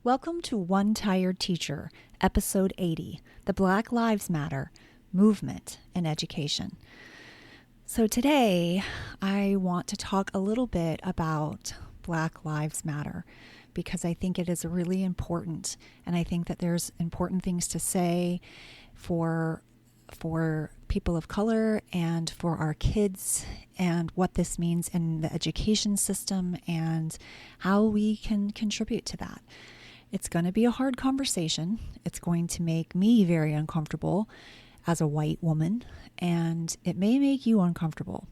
Welcome to One Tired Teacher, Episode 80, The Black Lives Matter Movement in Education. So today, I want to talk a little bit about Black Lives Matter because I think it is really important, and I think that there's important things to say for people of color and for our kids and what this means in the education system and how we can contribute to that. It's going to be a hard conversation. It's going to make me very uncomfortable as a white woman, and it may make you uncomfortable.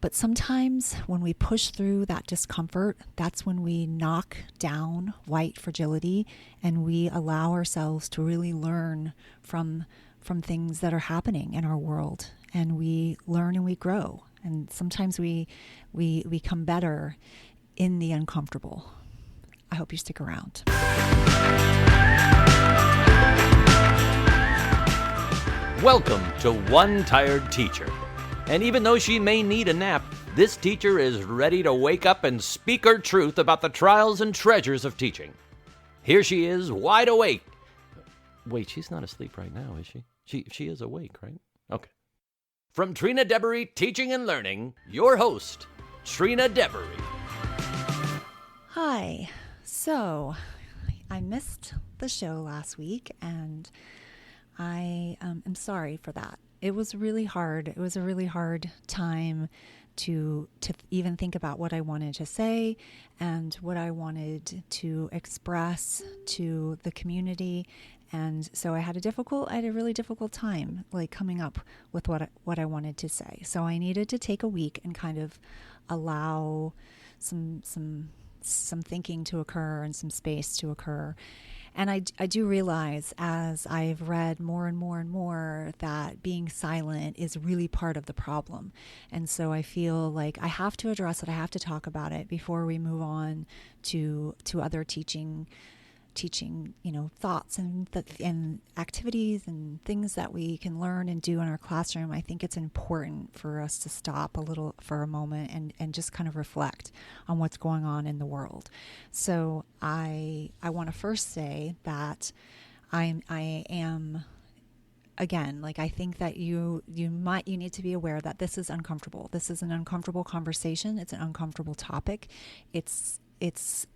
But sometimes when we push through that discomfort, that's when we knock down white fragility and we allow ourselves to really learn from things that are happening in our world. And we learn and we grow. And sometimes we become better in the uncomfortable. I hope you stick around. Welcome to One Tired Teacher. And even though she may need a nap, this teacher is ready to wake up and speak her truth about the trials and treasures of teaching. Here she is, wide awake. Wait, she's not asleep right now, is she? She is awake, right? Okay. From Trina Debery Teaching and Learning, your host, Trina Debery. Hi. So, I missed the show last week, and I am sorry for that. It was really hard. It was a really hard time to even think about what I wanted to say and what I wanted to express to the community. And so I had a really difficult time, like coming up with what I wanted to say. So I needed to take a week and kind of allow some thinking to occur and some space to occur. And I do realize as I've read more and more and more that being silent is really part of the problem. And so I feel like I have to address it. I have to talk about it before we move on to other teaching, thoughts and activities and things that we can learn and do in our classroom. I think it's important for us to stop a little for a moment and just kind of reflect on what's going on in the world. So I want to first say that I am again, like I think that you need to be aware that this is uncomfortable. This is an uncomfortable conversation. It's an uncomfortable topic.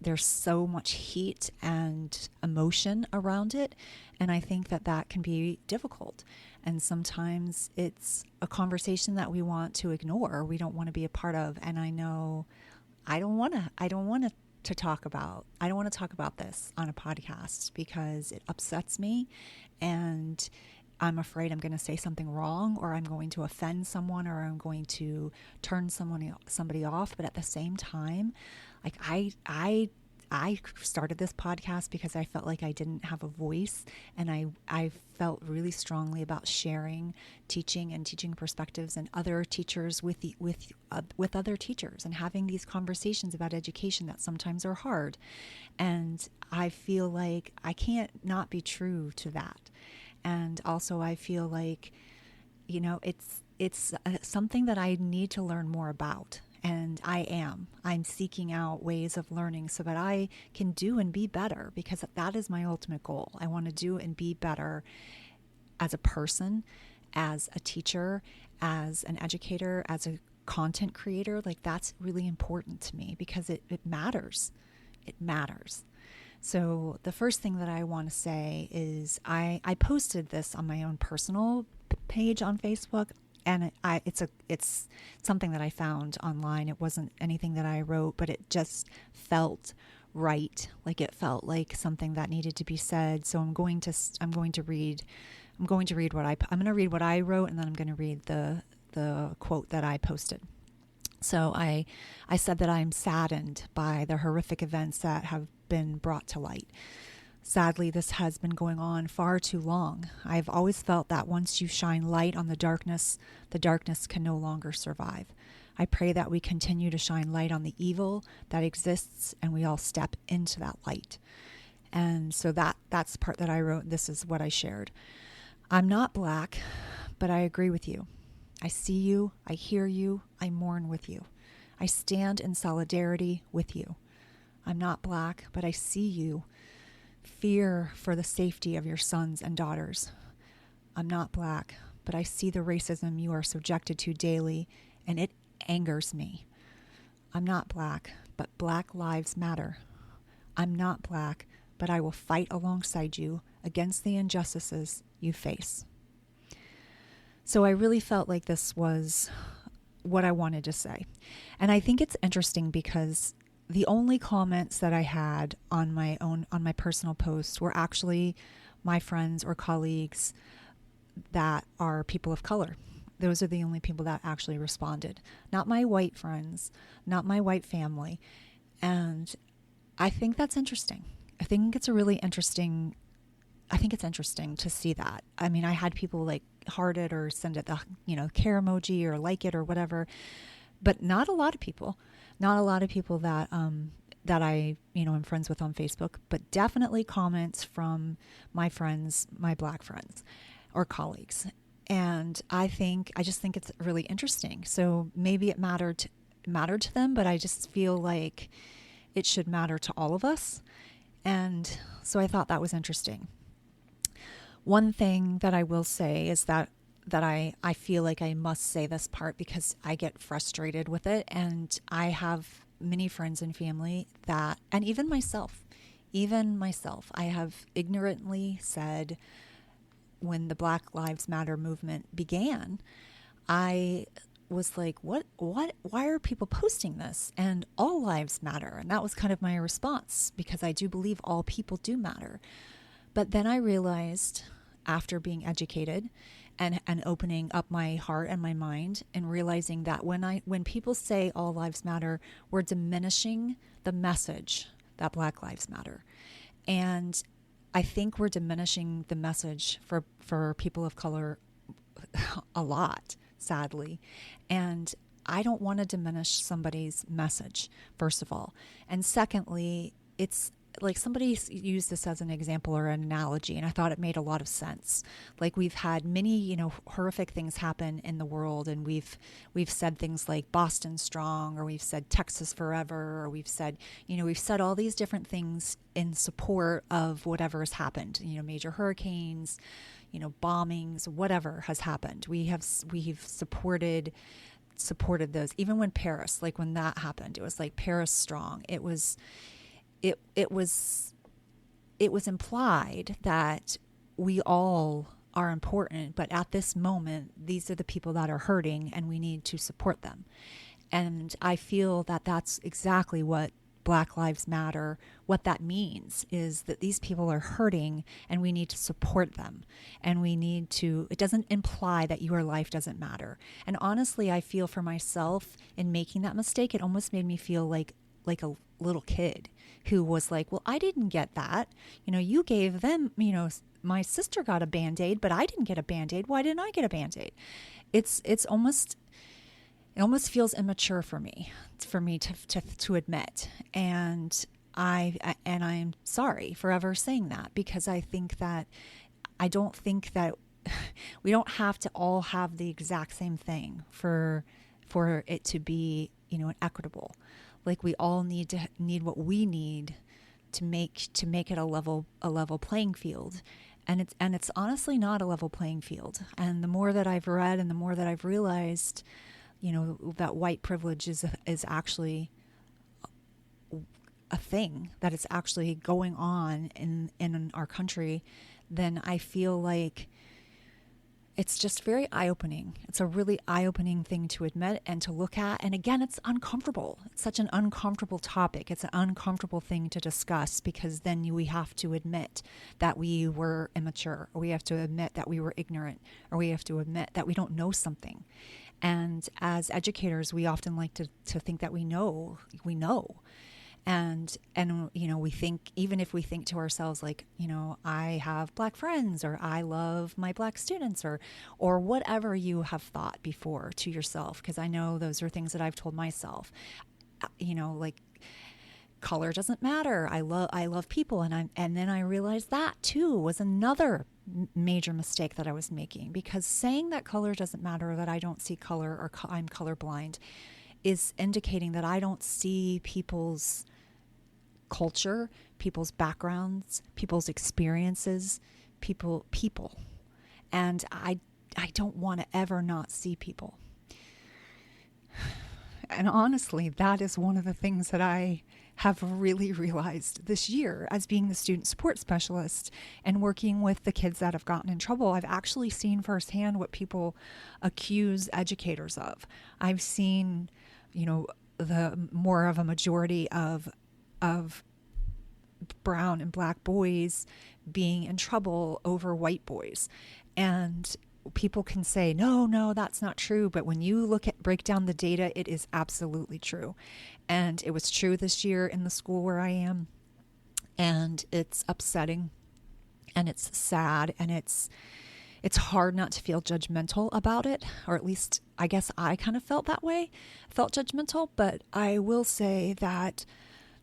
There's so much heat and emotion around it, and I think that can be difficult. And sometimes it's a conversation that we want to ignore, we don't want to be a part of. And I know I don't want to talk about this on a podcast because it upsets me, and I'm afraid I'm going to say something wrong, or I'm going to offend someone, or I'm going to turn somebody off. But at the same time, like I started this podcast because I felt like I didn't have a voice, and I felt really strongly about sharing teaching and teaching perspectives and other teachers with other teachers, and having these conversations about education that sometimes are hard. And I feel like I can't not be true to that. And also I feel like, it's something that I need to learn more about. And I'm seeking out ways of learning so that I can do and be better, because that is my ultimate goal. I want to do and be better as a person, as a teacher, as an educator, as a content creator. Like, that's really important to me because it matters. It matters. So the first thing that I want to say is I posted this on my own personal page on Facebook, and it's something that I found online. It wasn't anything that I wrote, but it just felt right. Like it felt like something that needed to be said. So I'm going to read what I wrote, and then I'm going to read the quote that I posted. So I said that I'm saddened by the horrific events that have been brought to light. Sadly, this has been going on far too long. I've always felt that once you shine light on the darkness can no longer survive. I pray that we continue to shine light on the evil that exists, and we all step into that light. And so that's the part that I wrote. This is what I shared. I'm not Black, but I agree with you. I see you, I hear you, I mourn with you. I stand in solidarity with you. I'm not Black, but I see you. fear for the safety of your sons and daughters. I'm not Black, but I see the racism you are subjected to daily, and it angers me. I'm not Black, but Black lives matter. I'm not Black, but I will fight alongside you against the injustices you face. So I really felt like this was what I wanted to say. And I think it's interesting because the only comments that I had on my personal posts were actually my friends or colleagues that are people of color. Those are the only people that actually responded. Not my white friends, not my white family. And I think that's interesting. I think it's interesting to see that. I mean, I had people like heart it or send it the, care emoji or like it or whatever, but not a lot of people that, that I, am friends with on Facebook, but definitely comments from my friends, my Black friends or colleagues. And I just think it's really interesting. So maybe it mattered to them, but I just feel like it should matter to all of us. And so I thought that was interesting. One thing that I will say is that I feel like I must say this part because I get frustrated with it. And I have many friends and family that, and even myself, I have ignorantly said when the Black Lives Matter movement began, I was like, why are people posting this? And all lives matter. And that was kind of my response because I do believe all people do matter. But then I realized after being educated and opening up my heart and my mind and realizing that when people say all lives matter, we're diminishing the message that Black lives matter. And I think we're diminishing the message for people of color a lot, sadly. And I don't want to diminish somebody's message, first of all. And secondly, it's like somebody used this as an example or an analogy, and I thought it made a lot of sense. Like we've had many, horrific things happen in the world, and we've said things like Boston Strong, or we've said Texas Forever, or we've said all these different things in support of whatever has happened. Major hurricanes, bombings, whatever has happened. We've supported those. Even when Paris, like when that happened, it was like Paris Strong. It was implied that we all are important, but at this moment, these are the people that are hurting and we need to support them. And I feel that that's exactly what Black Lives Matter, what that means is that these people are hurting and we need to support them. And it doesn't imply that your life doesn't matter. And honestly, I feel for myself in making that mistake, it almost made me feel like a little kid who was like, well, I didn't get that. You gave them, my sister got a Band-Aid, but I didn't get a Band-Aid. Why didn't I get a Band-Aid? It almost feels immature for me to admit. And I'm sorry for ever saying that, because I don't think that we don't have to all have the exact same thing for it to be, equitable. Like we all need what we need to make it a level playing field. And it's honestly not a level playing field. And the more that I've read and the more that I've realized, that white privilege is actually a thing, that it's actually going on in our country, then I feel like it's just very eye-opening. It's a really eye-opening thing to admit and to look at. And again, it's uncomfortable. It's such an uncomfortable topic. It's an uncomfortable thing to discuss, because then we have to admit that we were immature, or we have to admit that we were ignorant, or we have to admit that we don't know something. And as educators, we often like to think that we know. And we think, even if we think to ourselves like, I have Black friends, or I love my Black students, or whatever you have thought before to yourself, because I know those are things that I've told myself, like color doesn't matter. I love people. And then I realized that too was another major mistake that I was making, because saying that color doesn't matter, or that I don't see color, or I'm colorblind, is indicating that I don't see people's culture, people's backgrounds, people's experiences, people. And I don't want to ever not see people. And honestly, that is one of the things that I have really realized this year as being the student support specialist and working with the kids that have gotten in trouble. I've actually seen firsthand what people accuse educators of. I've seen, the more of a majority of brown and black boys being in trouble over white boys. And people can say, no, that's not true. But when you break down the data, it is absolutely true. And it was true this year in the school where I am. And it's upsetting and it's sad and it's hard not to feel judgmental about it. Or at least I guess I kind of felt that way, felt judgmental. But I will say that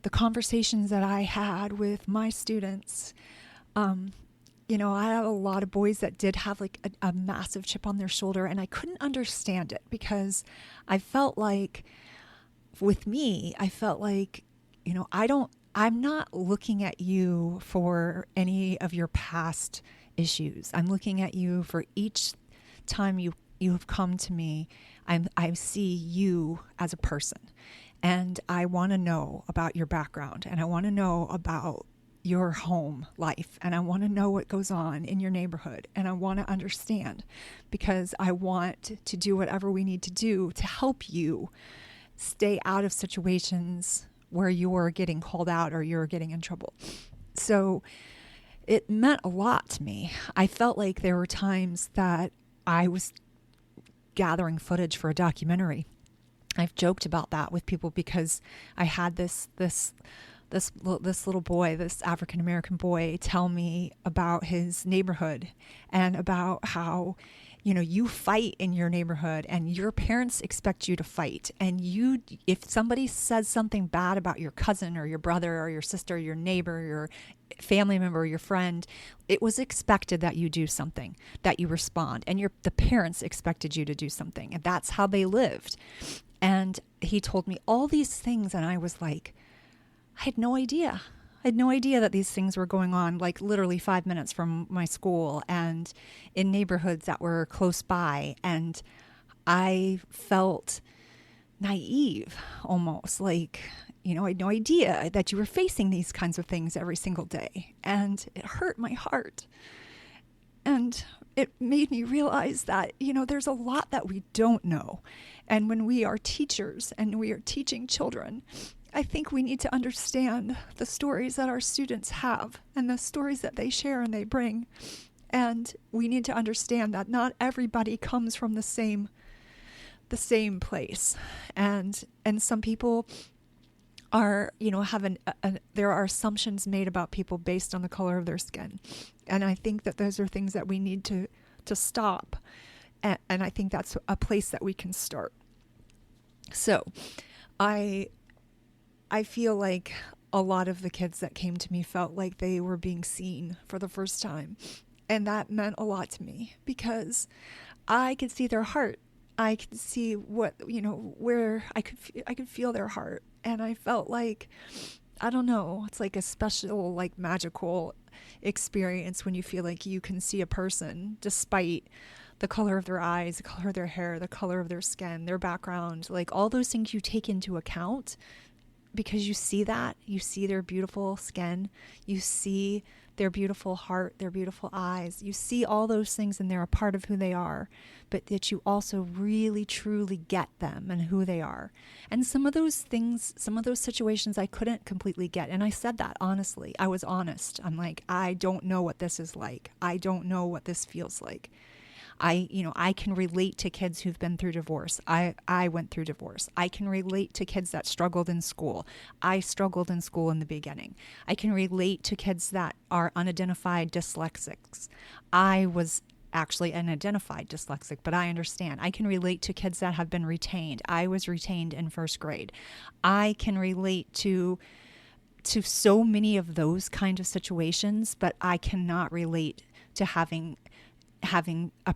the conversations that I had with my students, I had a lot of boys that did have like a massive chip on their shoulder, and I couldn't understand it because I felt like, with me, I'm not looking at you for any of your past issues. I'm looking at you for each time you have come to me. I see you as a person, and I want to know about your background, and I want to know about your home life, and I want to know what goes on in your neighborhood, and I want to understand, because I want to do whatever we need to do to help you stay out of situations where you're getting called out or you're getting in trouble. So it meant a lot to me. I felt like there were times that I was gathering footage for a documentary. I've joked about that with people because I had this little boy, this African-American boy, tell me about his neighborhood and about how, you fight in your neighborhood and your parents expect you to fight. And if somebody says something bad about your cousin or your brother or your sister, your neighbor, your family member, your friend, it was expected that you do something, that you respond. And the parents expected you to do something. And that's how they lived. And he told me all these things, and I was like, I had no idea. I had no idea that these things were going on, like literally 5 minutes from my school and in neighborhoods that were close by. And I felt naive, almost like, I had no idea that you were facing these kinds of things every single day. And it hurt my heart. And it made me realize that, there's a lot that we don't know. And when we are teachers and we are teaching children, I think we need to understand the stories that our students have and the stories that they share and they bring. And we need to understand that not everybody comes from the same place. And some people are, there are assumptions made about people based on the color of their skin. And I think that those are things that we need to stop. And I think that's a place that we can start. So I feel like a lot of the kids that came to me felt like they were being seen for the first time. And that meant a lot to me because I could see their heart. I could see where I could feel their heart. And I felt like, I don't know, it's like a special, like magical experience when you feel like you can see a person despite the color of their eyes, the color of their hair, the color of their skin, their background, like all those things you take into account because you see their beautiful skin, you see their beautiful heart, their beautiful eyes, you see all those things and they're a part of who they are, but that you also really truly get them and who they are. And some of those things, some of those situations I couldn't completely get. And I said that honestly. I was honest. I'm like, I don't know what this is like. I don't know what this feels like. I can relate to kids who've been through divorce. I went through divorce. I can relate to kids that struggled in school. I struggled in school in the beginning. I can relate to kids that are unidentified dyslexics. I was actually an identified dyslexic, but I understand. I can relate to kids that have been retained. I was retained in first grade. I can relate to so many of those kind of situations, but I cannot relate to having a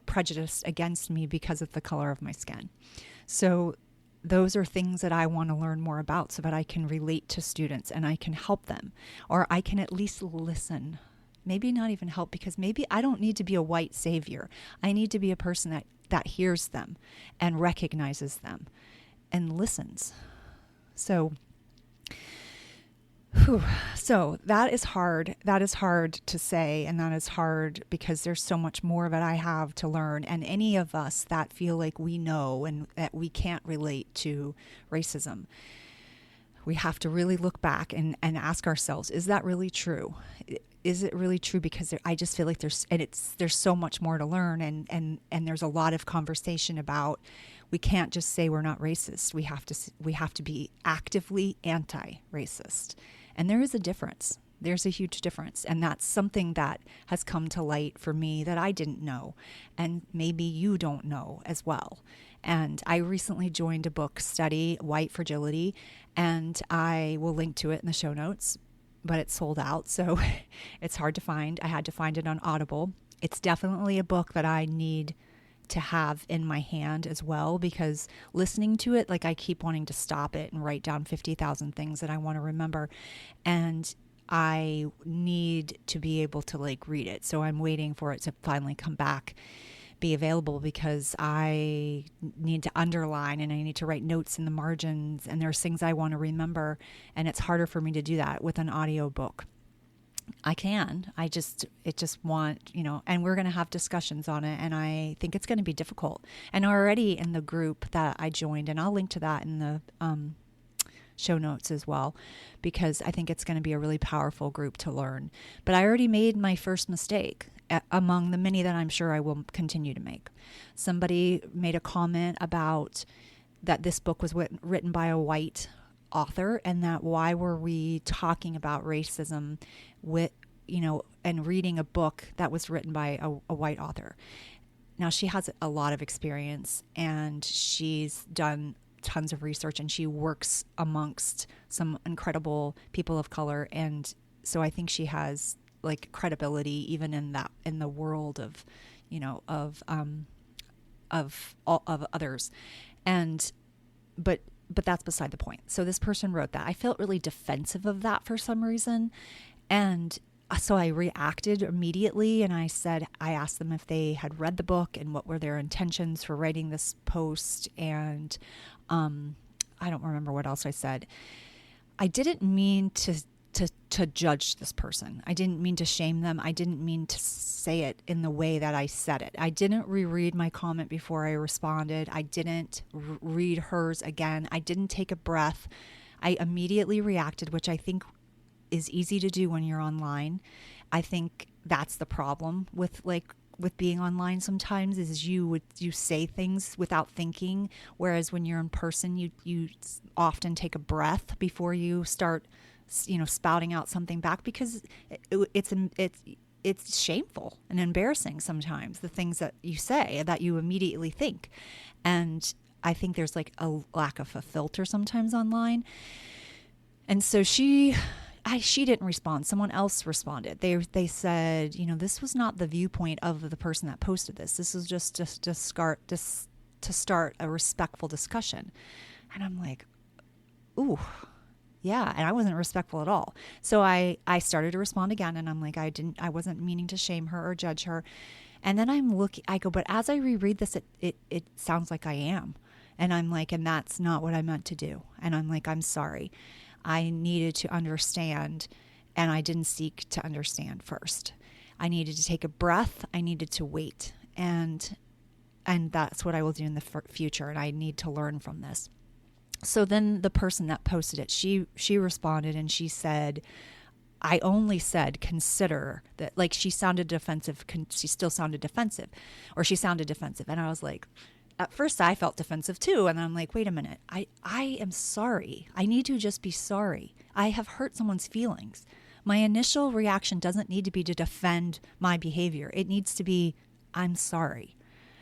prejudice against me because of the color of my skin. So those are things that I want to learn more about so that I can relate to students and I can help them, or I can at least listen. Maybe not even help, because maybe I don't need to be a white savior. I need to be a person that hears them and recognizes them and listens. So, so that is hard. That is hard to say, and that is hard because there's so much more that I have to learn. And any of us that feel like we know and that we can't relate to racism, we have to really look back and ask ourselves, is that really true? Is it really true? Because I just feel like there's so much more to learn, and there's a lot of conversation about, we can't just say we're not racist. We have to be actively anti-racist. And there is a difference. There's a huge difference. And that's something that has come to light for me that I didn't know. And maybe you don't know as well. And I recently joined a book study, White Fragility, and I will link to it in the show notes, but it's sold out, so it's hard to find. I had to find it on Audible. It's definitely a book that I need to have in my hand as well, because listening to it, like, I keep wanting to stop it and write down 50,000 things that I want to remember, and I need to be able to read it. So I'm waiting for it to finally come back, be available, because I need to underline and I need to write notes in the margins, and there's things I want to remember, and it's harder for me to do that with an audio book. I can. I just want, and we're going to have discussions on it, and I think it's going to be difficult. And already in the group that I joined, and I'll link to that in the show notes as well, because I think it's going to be a really powerful group to learn. But I already made my first mistake among the many that I'm sure I will continue to make. Somebody made a comment about that this book was written by a white author, and that why were we talking about racism with, and reading a book that was written by a white author. Now, she has a lot of experience, and she's done tons of research, and she works amongst some incredible people of color, and so I think she has credibility even in the world of others, and but that's beside the point. So this person wrote that. I felt really defensive of that for some reason, and so I reacted immediately, and I asked them if they had read the book and what were their intentions for writing this post, and I don't remember what else I said. I didn't mean to judge this person. I didn't mean to shame them. I didn't mean to say it in the way that I said it. I didn't reread my comment before I responded. I didn't read hers again. I didn't take a breath. I immediately reacted, which I think is easy to do when you're online. I think that's the problem with being online sometimes, is you say things without thinking, whereas when you're in person, you often take a breath before you start spouting out something back, because it's shameful and embarrassing sometimes, the things that you say that you immediately think. And I think there's a lack of a filter sometimes online. And so she didn't respond. Someone else responded. They said, this was not the viewpoint of the person that posted this. This is just to start a respectful discussion. And I'm like, ooh, yeah. And I wasn't respectful at all. So I started to respond again, and I'm like, I wasn't meaning to shame her or judge her. And then I go, but as I reread this, it sounds like I am. And I'm like, and that's not what I meant to do. And I'm like, I'm sorry. I needed to understand, and I didn't seek to understand first. I needed to take a breath. I needed to wait. And that's what I will do in the future. And I need to learn from this. So then the person that posted it, she responded, and she said, I only said consider that, she sounded defensive. She still sounded defensive, or she sounded defensive. And I was like, at first I felt defensive too. And I'm like, wait a minute, I am sorry. I need to just be sorry. I have hurt someone's feelings. My initial reaction doesn't need to be to defend my behavior. It needs to be, I'm sorry.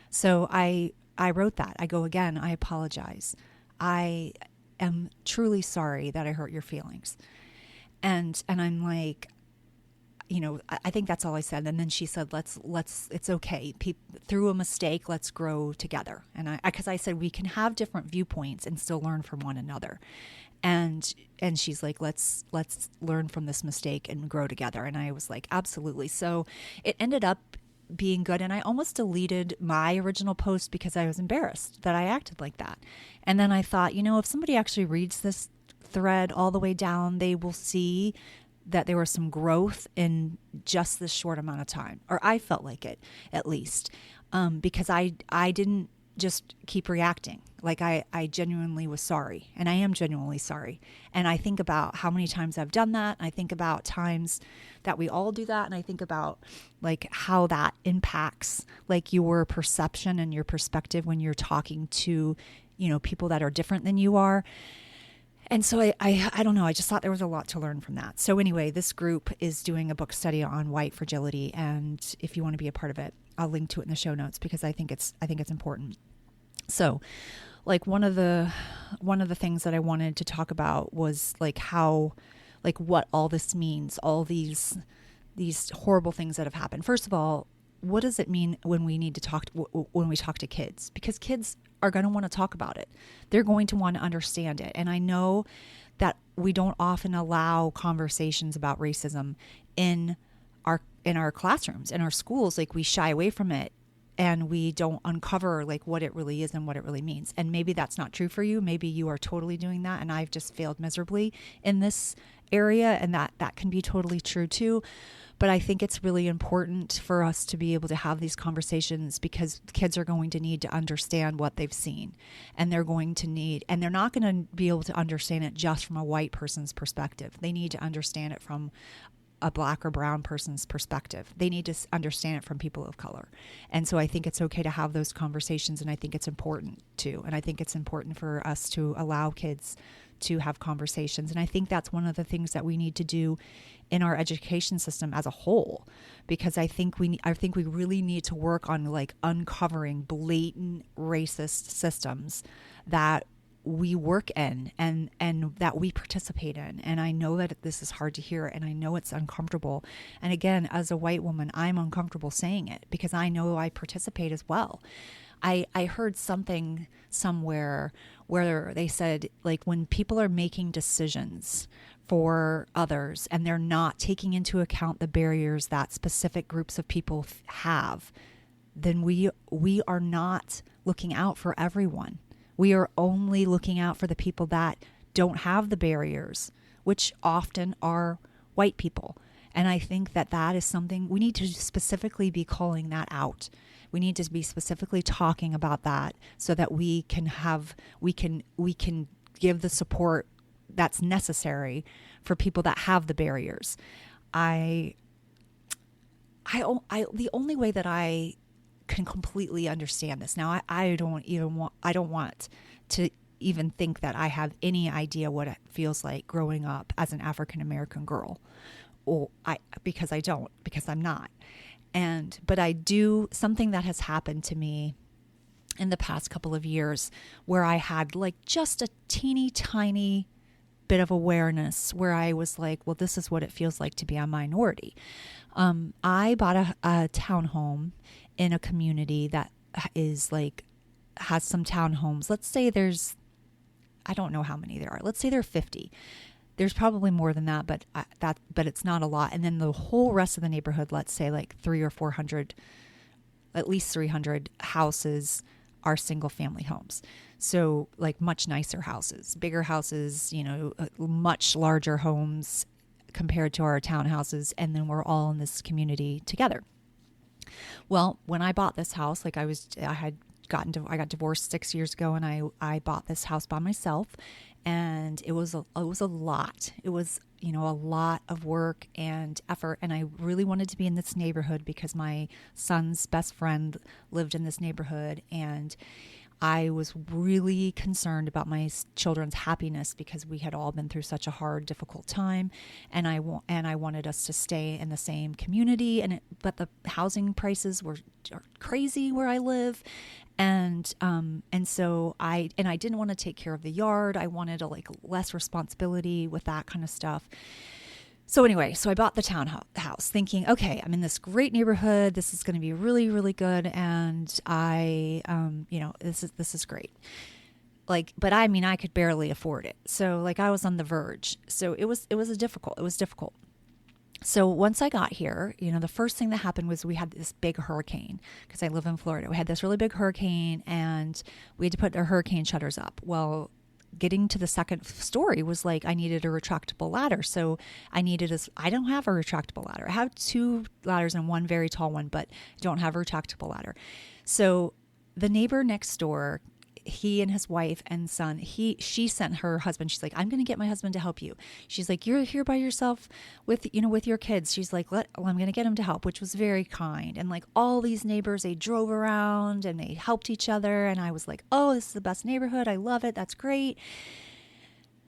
So I wrote that. I go, again, I apologize. I am truly sorry that I hurt your feelings. And I'm like, I think that's all I said. And then she said, it's okay. Through a mistake, let's grow together. And because I said, we can have different viewpoints and still learn from one another. And she's like, let's learn from this mistake and grow together. And I was like, absolutely. So it ended up being good. And I almost deleted my original post because I was embarrassed that I acted like that. And then I thought, if somebody actually reads this thread all the way down, they will see that there was some growth in just this short amount of time, or I felt like it, at least, because I didn't just keep reacting. Like I genuinely was sorry, and I am genuinely sorry. And I think about how many times I've done that. I think about times that we all do that. And I think about like how that impacts like your perception and your perspective when you're talking to, people that are different than you are. And so I don't know, I just thought there was a lot to learn from that. So anyway, this group is doing a book study on white fragility. And if you want to be a part of it, I'll link to it in the show notes because I think it's important. So like one of the things that I wanted to talk about was like how, like what all this means, all these horrible things that have happened. First of all, what does it mean when we need to talk when we talk to kids? Because kids are going to want to talk about it. They're going to want to understand it. And I know that we don't often allow conversations about racism in our classrooms, in our schools. Like we shy away from it and we don't uncover like what it really is and what it really means. And maybe that's not true for you. Maybe you are totally doing that and I've just failed miserably in this area, and that can be totally true too. But I think it's really important for us to be able to have these conversations because kids are going to need to understand what they've seen. And they're not going to be able to understand it just from a white person's perspective. They need to understand it from a black or brown person's perspective. They need to understand it from people of color. And so I think it's okay to have those conversations, and I think it's important too. And I think it's important for us to allow kids to have conversations. And I think that's one of the things that we need to do in our education system as a whole, because I think we really need to work on like uncovering blatant racist systems that we work in and that we participate in. And I know that this is hard to hear, and I know it's uncomfortable. And again, as a white woman, I'm uncomfortable saying it because I know I participate as well. I heard something somewhere where they said, like, when people are making decisions for others and they're not taking into account the barriers that specific groups of people have, then we are not looking out for everyone. We are only looking out for the people that don't have the barriers, which often are white people. And I think that is something we need to specifically be calling that out. We need to be specifically talking about that so that we can give the support that's necessary for people that have the barriers. The only way that I can completely understand this. Now, I don't want to even think that I have any idea what it feels like growing up as an African American girl, because I'm not. But I do, something that has happened to me in the past couple of years where I had like just a teeny tiny bit of awareness where I was like, well, this is what it feels like to be a minority. I bought a townhome in a community that has some townhomes. Let's say I don't know how many there are. Let's say there are 50. There's probably more than that, but it's not a lot. And then the whole rest of the neighborhood, let's say like 300 or 400, at least 300 houses are single family homes. So like much nicer houses, bigger houses, much larger homes compared to our townhouses. And then we're all in this community together. Well, when I bought this house, I got divorced 6 years ago, and I bought this house by myself, and it was a lot. It was, a lot of work and effort, and I really wanted to be in this neighborhood because my son's best friend lived in this neighborhood, and I was really concerned about my children's happiness because we had all been through such a hard, difficult time, and I wanted us to stay in the same community. But the housing prices are crazy where I live, and so I didn't want to take care of the yard. I wanted less responsibility with that kind of stuff. So anyway, so I bought the townhouse thinking, okay, I'm in this great neighborhood. This is going to be really, really good. And this is great. Like, but I mean, I could barely afford it. So like I was on the verge. So it was difficult. So once I got here, the first thing that happened was we had this big hurricane because I live in Florida. We had this really big hurricane and we had to put our hurricane shutters up. Well, getting to the second story was like I needed a retractable ladder. So I don't have a retractable ladder. I have 2 ladders and one very tall one, but I don't have a retractable ladder. So the neighbor next door, he and his wife and son, she sent her husband. She's like, I'm going to get my husband to help you. She's like, you're here by yourself with your kids. She's like, I'm going to get him to help, which was very kind. And like all these neighbors, they drove around and they helped each other. And I was like, oh, this is the best neighborhood. I love it. That's great.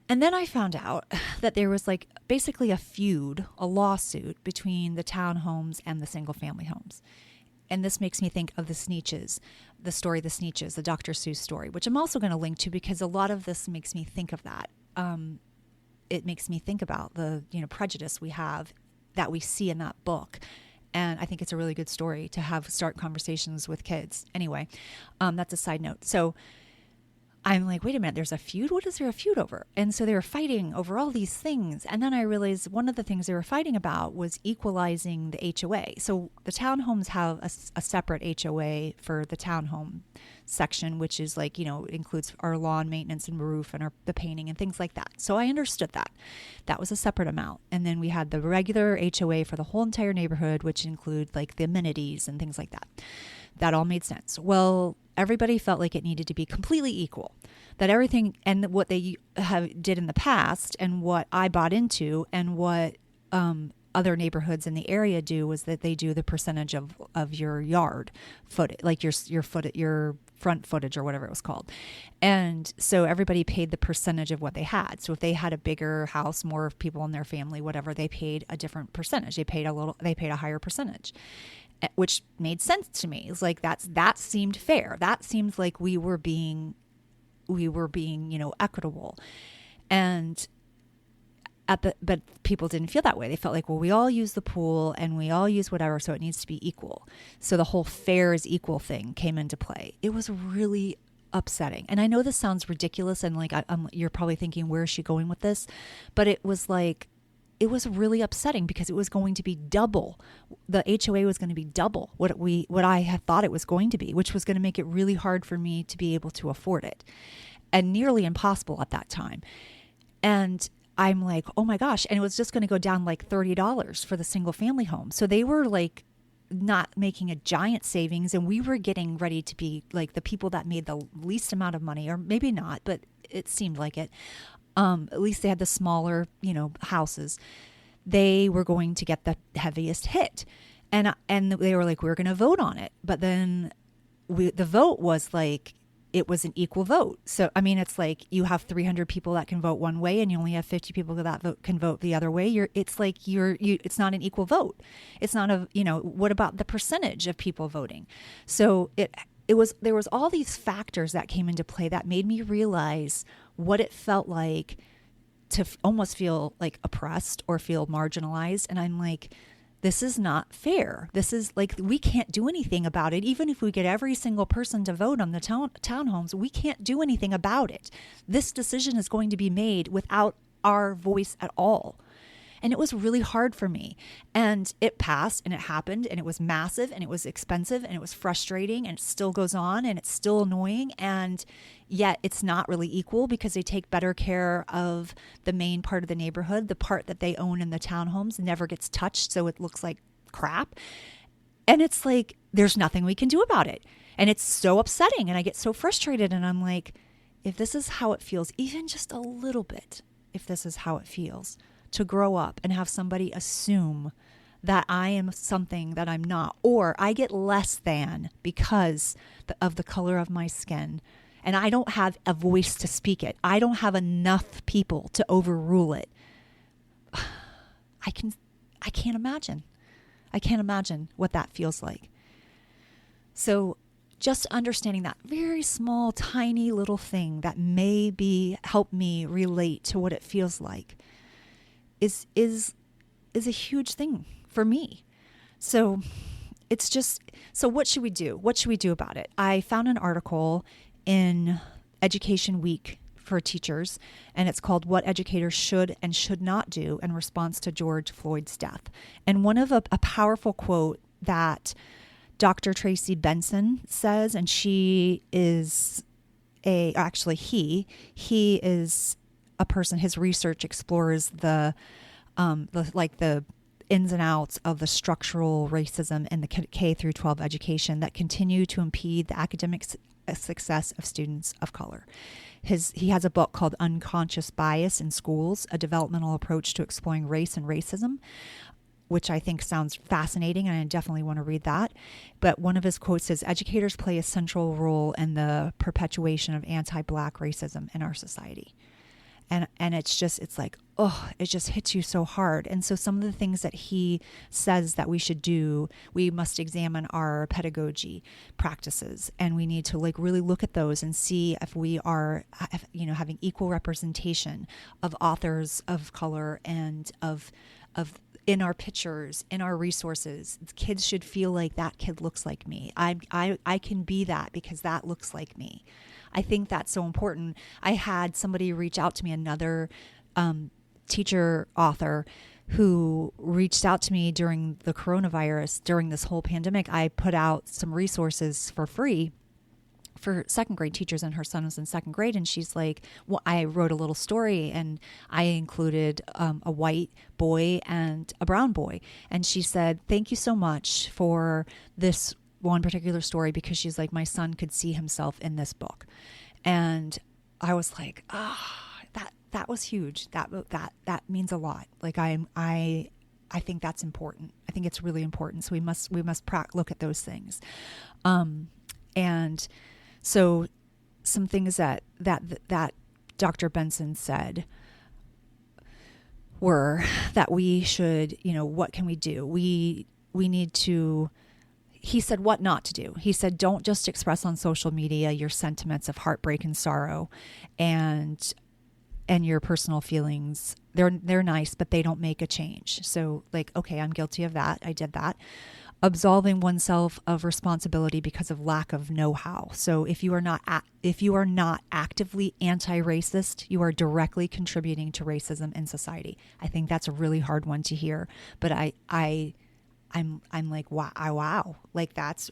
And then I found out that there was like basically a lawsuit between the townhomes and the single family homes. And this makes me think of the Sneetches, the Dr. Seuss story, which I'm also going to link to because a lot of this makes me think of that. It makes me think about the prejudice we have that we see in that book. And I think it's a really good story to start conversations with kids. Anyway, that's a side note. So I'm like, wait a minute, there's a feud? What is there a feud over? And so they were fighting over all these things. And then I realized one of the things they were fighting about was equalizing the HOA. So the townhomes have a separate HOA for the townhome section, which is like, includes our lawn maintenance and roof and the painting and things like that. So I understood that. That was a separate amount. And then we had the regular HOA for the whole entire neighborhood, which include like the amenities and things like that. That all made sense. Well, everybody felt like it needed to be completely equal. That everything and what they did in the past and what I bought into and what other neighborhoods in the area do was that they do the percentage of your yard foot, like your front footage or whatever it was called. And so everybody paid the percentage of what they had. So if they had a bigger house, more people in their family, whatever, they paid a different percentage. They paid a higher percentage, which made sense to me. It's like that seemed fair. That seemed like we were being equitable. And but people didn't feel that way. They felt like, well, we all use the pool and we all use whatever, so it needs to be equal. So the whole fair is equal thing came into play. It was really upsetting. And I know this sounds ridiculous and like you're probably thinking, where is she going with this? But it was really upsetting because it was going to be double. The HOA was going to be double what I had thought it was going to be, which was going to make it really hard for me to be able to afford it and nearly impossible at that time. And I'm like, oh my gosh. And it was just going to go down like $30 for the single family home. So they were like not making a giant savings. And we were getting ready to be like the people that made the least amount of money, or maybe not, but it seemed like it. At least they had the smaller, houses. They were going to get the heaviest hit. And they were like, we're going to vote on it. But then the vote was like, it was an equal vote. So, I mean, it's like you have 300 people that can vote one way and you only have 50 people that can vote the other way. It's not an equal vote. It's not what about the percentage of people voting? So there was all these factors that came into play that made me realize what it felt like to almost feel like oppressed or feel marginalized. And I'm like, this is not fair. This is like, we can't do anything about it. Even if we get every single person to vote on the townhomes, we can't do anything about it. This decision is going to be made without our voice at all. And it was really hard for me. And it passed and it happened and it was massive and it was expensive and it was frustrating and it still goes on and it's still annoying. And yet it's not really equal because they take better care of the main part of the neighborhood. The part that they own in the townhomes never gets touched, so it looks like crap. And it's like, there's nothing we can do about it. And it's so upsetting and I get so frustrated and I'm like, if this is how it feels, even just a little bit, if this is how it feels, to grow up and have somebody assume that I am something that I'm not, or I get less than because of the color of my skin, and I don't have a voice to speak it. I don't have enough people to overrule it. I can't imagine. I can't imagine what that feels like. So just understanding that very small, tiny little thing that may help me relate to what it feels like is is a huge thing for me. So it's just, so what should we do? What should we do about it? I found an article in Education Week for teachers, and it's called What Educators Should and Should Not Do in Response to George Floyd's Death. And one of a powerful quote that Dr. Tracy Benson says, and he is a person, his research explores the ins and outs of the structural racism in the K through 12 education that continue to impede the academic success of students of color. He has a book called Unconscious Bias in Schools, a developmental approach to exploring race and racism, which I think sounds fascinating, and I definitely want to read that. But one of his quotes says, educators play a central role in the perpetuation of anti-Black racism in our society. And it's like, oh, it just hits you so hard. And so some of the things that he says that we should do, we must examine our pedagogy practices, and we need to like really look at those and see if we are, having equal representation of authors of color and of in our pictures, in our resources. Kids should feel like that kid looks like me. I can be that because that looks like me. I think that's so important. I had somebody reach out to me, another teacher author who reached out to me during the coronavirus, during this whole pandemic. I put out some resources for free for second grade teachers, and her son was in second grade. And she's like, well, I wrote a little story, and I included a white boy and a brown boy. And she said, thank you so much for this one particular story, because she's like, my son could see himself in this book. And I was like, that was huge. That means a lot. Like I think that's important. I think it's really important. So we must look at those things. And so some things that Dr. Benson said were that we should, what can we do? We need to, he said what not to do. He said, don't just express on social media your sentiments of heartbreak and sorrow and your personal feelings. They're nice, but they don't make a change. So like, okay, I'm guilty of that. I did that. Absolving oneself of responsibility because of lack of know-how. So if you are not actively anti-racist, you are directly contributing to racism in society. I think that's a really hard one to hear, but I'm like, wow, like that's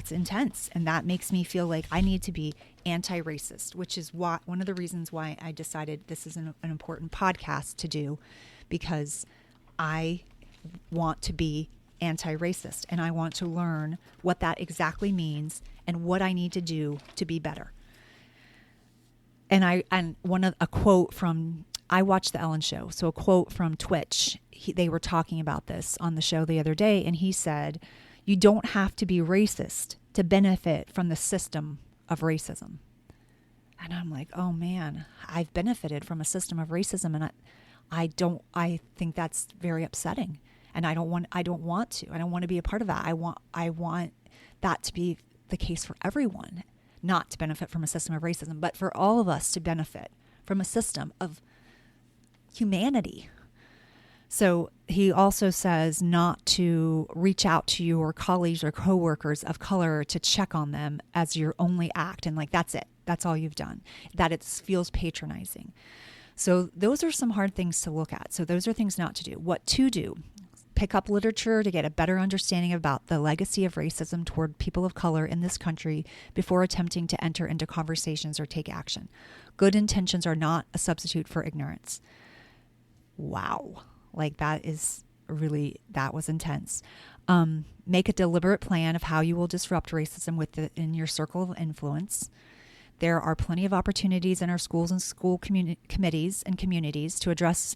intense, and that makes me feel like I need to be anti-racist, which is one of the reasons why I decided this is an important podcast to do, because I want to be anti-racist, and I want to learn what that exactly means and what I need to do to be better. And a quote from, I watched the Ellen Show, so a quote from Twitch, they were talking about this on the show the other day, and he said, you don't have to be racist to benefit from the system of racism. And I'm like, oh man, I've benefited from a system of racism, and I think that's very upsetting. And I don't want to. I don't want to be a part of that. I want that to be the case for everyone, not to benefit from a system of racism, but for all of us to benefit from a system of humanity. So he also says not to reach out to your colleagues or coworkers of color to check on them as your only act. And like, that's it. That's all you've done. That it feels patronizing. So those are some hard things to look at. So those are things not to do. What to do? Pick up literature to get a better understanding about the legacy of racism toward people of color in this country before attempting to enter into conversations or take action. Good intentions are not a substitute for ignorance. Wow. Like that was intense. Make a deliberate plan of how you will disrupt racism within your circle of influence. There are plenty of opportunities in our schools and school committees and communities to address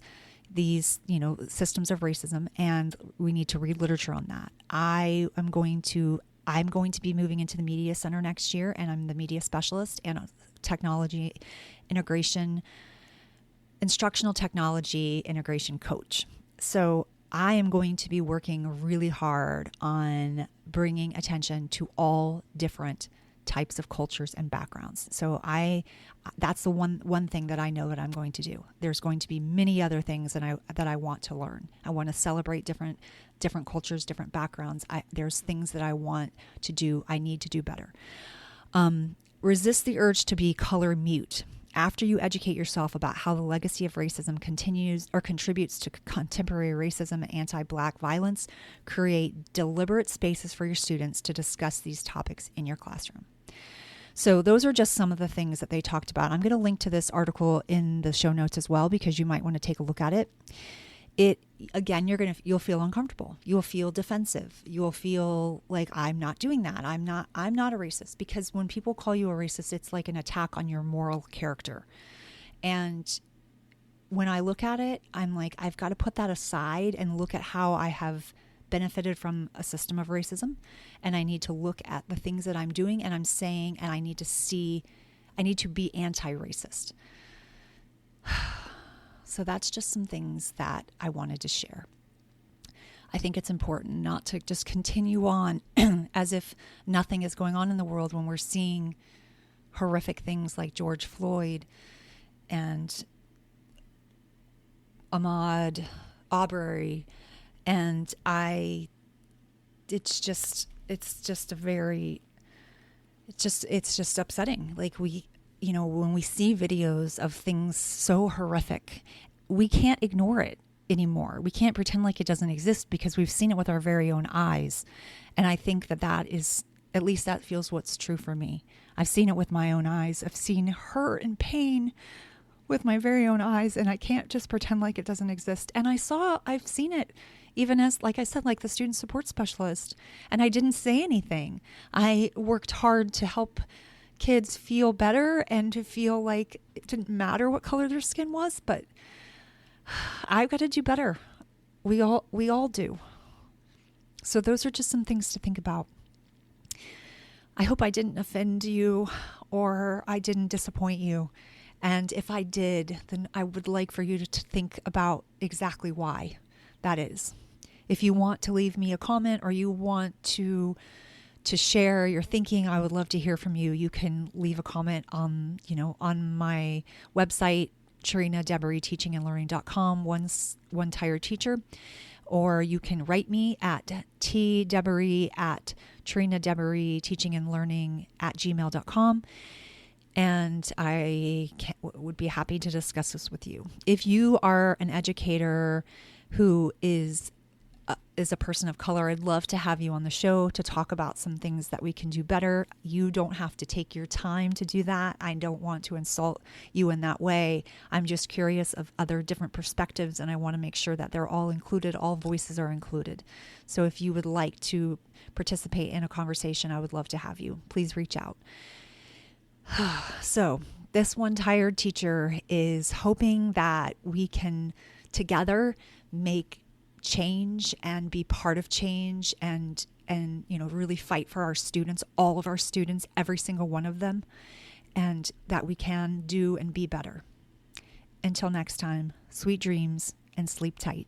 these, systems of racism, and we need to read literature on that. I'm going to be moving into the media center next year, and I'm the media specialist and a technology integration, instructional technology integration coach. So I am going to be working really hard on bringing attention to all different types of cultures and backgrounds. So that's the one thing that I know that I'm going to do. There's going to be many other things that I want to learn. I want to celebrate different cultures, different backgrounds. There's things that I want to do. I need to do better. Resist the urge to be color mute. After you educate yourself about how the legacy of racism continues or contributes to contemporary racism and anti-Black violence, create deliberate spaces for your students to discuss these topics in your classroom. So those are just some of the things that they talked about. I'm going to link to this article in the show notes as well, because you might want to take a look at it. Again, you'll feel uncomfortable. You'll feel defensive. You'll feel like, I'm not doing that. I'm not a racist. Because when people call you a racist, it's like an attack on your moral character. And when I look at it, I'm like, I've got to put that aside and look at how I have benefited from a system of racism. And I need to look at the things that I'm doing and I'm saying, and I need to be anti-racist. So that's just some things that I wanted to share. I think it's important not to just continue on as if nothing is going on in the world when we're seeing horrific things like George Floyd and Ahmaud Arbery. And it's just upsetting. Like when we see videos of things so horrific, we can't ignore it anymore. We can't pretend like it doesn't exist because we've seen it with our very own eyes. And I think that is, at least that feels what's true for me. I've seen it with my own eyes. I've seen hurt and pain with my very own eyes, and I can't just pretend like it doesn't exist. And I've seen it even as, like I said, like the student support specialist, and I didn't say anything. I worked hard to help kids feel better and to feel like it didn't matter what color their skin was, but I've got to do better. We all do. So those are just some things to think about. I hope I didn't offend you or I didn't disappoint you. And if I did, then I would like for you to think about exactly why that is. If you want to leave me a comment or you want to share your thinking, I would love to hear from you. You can leave a comment on my website, TrinaDebery.teachingandlearning.com, one tired teacher, or you can write me at tdebery@TrinaDebery.teachingandlearning@gmail.com. And I would be happy to discuss this with you. If you are an educator who is a person of color, I'd love to have you on the show to talk about some things that we can do better. You don't have to take your time to do that. I don't want to insult you in that way. I'm just curious of other different perspectives, and I want to make sure that they're all included. All voices are included. So if you would like to participate in a conversation, I would love to have you. Please reach out. So this one tired teacher is hoping that we can together make change and be part of change and really fight for our students, all of our students, every single one of them, and that we can do and be better. Until next time, sweet dreams and sleep tight.